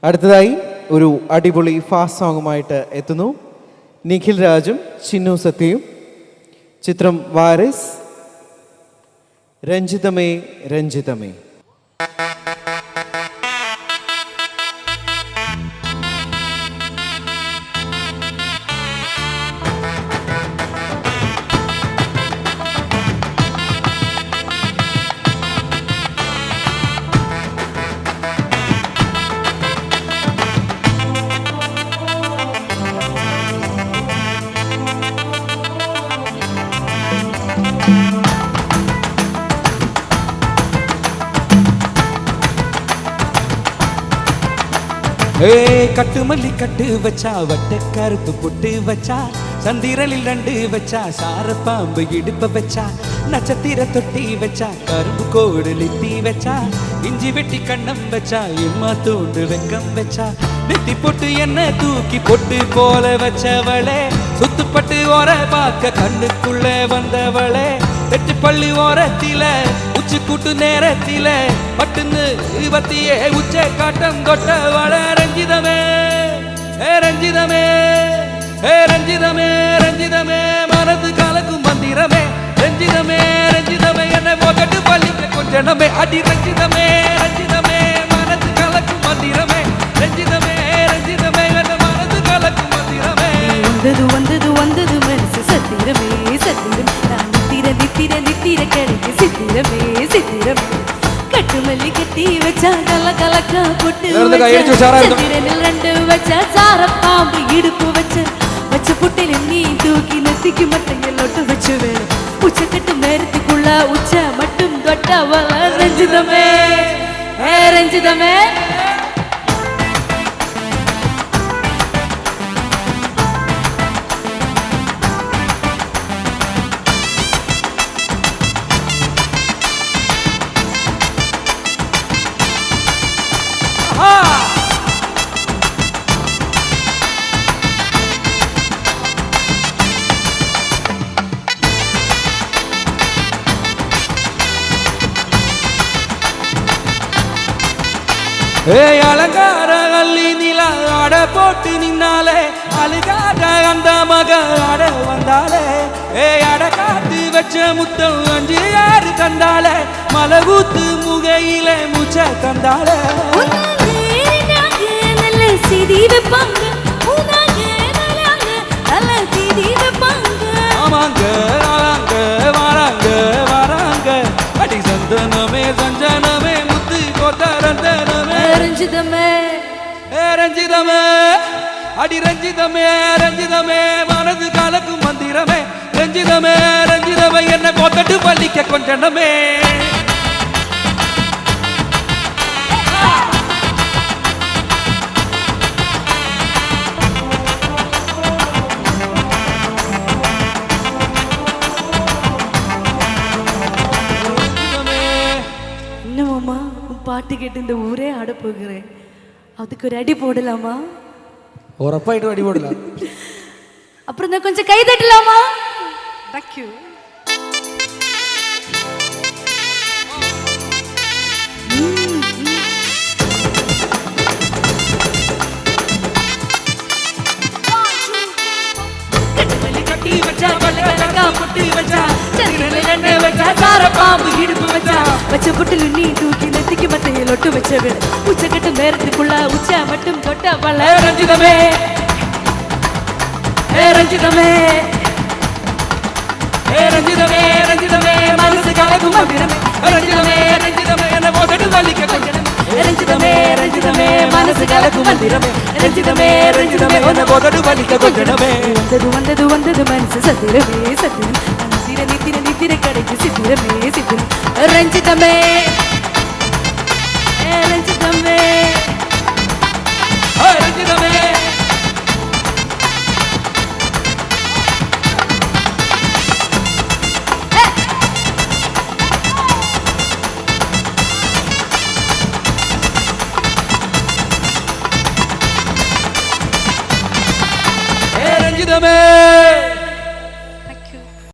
അടുത്തതായി ഒരു അടിപൊളി ഫാസ്റ്റ് സോങ്ങുമായിട്ട് എത്തുന്നു നിഖിൽ രാജും ചിന്നു സത്യയും. ചിത്രം വാരിസ്. രഞ്ജിതമേ രഞ്ജിതമേ. கட்டு மல்லி கட்டு வச்சா வட்ட கருப்பு பொட்டு வச்சா சந்திரனில் ரெண்டு வச்சா சார பாம்பு இடுப்ப வச்சா நட்சத்திர தொட்டி வச்சா கரும்பு கோடு லித்தி வச்சா இஞ்சி வெட்டி கண்ணம் வச்சா எம்மா தூண்டு வெக்கம் வச்சா நெத்தி பொட்டு என்ன தூக்கி பொட்டு போல வச்சவளே சுத்துப்பட்டு ஓர பார்க்க கண்ணுக்குள்ள வந்தவளே எட்டு பள்ளி ஓரத்தில உச்சி கூட்டு நேரத்தில பட்டுன்னு இவத்தியே உச்ச காட்டம் தொட்டவள ரஞ்சிதமே ரஞ்சிதமே ரஞ்சிதமே ரஞ்சிதமே மனது கலக்கும் மந்திரமே ரஞ்சிதமே ரஞ்சிதமே என்ன போகட்டு பள்ளிக்க கொஞ்சமே அடி ரஞ்சிதமே ரஞ்சிதமே மனது கலக்கும் மந்திரமே ரஞ்சிதமே ரஞ்சிதமே என்ன மனது கலக்கும் மந்திரமே வந்தது வந்தது வந்தது மனசு சத்திரமே சத்திரம் நான் நித்திர நித்திர நித்திர கிடைக்கு சித்திரமே சித்திரமே கட்டு மல்லி கட்டி வச்சா கல கலக்க பொட்டு சந்திரனில் ரெண்டு வச்சா சார பாம்பு இடுப்பு வச்ச வச்ச புட்டில நீ தூக்கி நெத்திக்கு மட்டும் எல்லோட்டு வச்சு வேணும் உச்சக்கட்டு நேரத்துக்குள்ள உச்ச மட்டும் தொட்டவள ரஞ்சிதமே ரஞ்சிதமே. அலங்கார அள்ளி நில ஆட போட்டு நின்னாலே அழுகாத அந்த மக ஆட வந்தாலே அட காத்து வச்ச முத்தம் 5-6 தந்தாலே மலை ஊத்து முகையில முச்ச தந்தாலே சிதி வைப்பாங்க நல்ல சிதி வைப்பாங்க ஆமாங்க ஆளாங்க வராங்க வராங்க அடி சந்தனமே சஞ்சனமே முத்து கொத்தரந்தனமே ரஞ்சிதமே ரஞ்சிதமே அடி ரஞ்சிதமே ரஞ்சிதமே மனது கலக்கும் மந்திரமே ரஞ்சிதமே ரஞ்சிதமே என்ன கொத்தட்டு பள்ளிக்க கொஞ்சமே என்னமாம்மா பாட்டு கேட்டு இந்த ஊரே ஆட போகிறேன் அதுக்கு ஒரு அடி போடலாமா உரப்பாயிட்டு அடி போடலாம் அப்புறம் நான் கொஞ்சம் கை தட்டலாமா தேங்க்யூ வச்ச புட்டில் நீ தூக்கி நெத்திக்கு மத்தையில் ஒட்டு வச்ச வேலை உச்சக்கட்டு நேரத்துக்குள்ள உச்ச மட்டும் தொட்ட பல ரஞ்சிதமே ரஞ்சிதமே ரஞ்சிதமே ரஞ்சிதமே மனசு கலக்கும் மந்திரமே ரஞ்சிதமே ரஞ்சிதமே என்ன போகட்டு வலிக்க கொஞ்சமே ரஞ்சிதமே ரஞ்சிதமே மனசு கலக்கும் மந்திரமே ரஞ்சிதமே ரஞ்சிதமே என்ன போகட்டு வலிக்க கொஞ்சமே வந்தது வந்தது வந்தது மனசு சத்திரமே சத்திரம் நித்திர நித்திர நித்திர கிடைக்கு சித்திரமே சித்திரம் ரஞ்சிதமே ரஞ்சிதமே ரஞ்சிதமே. ரஞ்சிதமே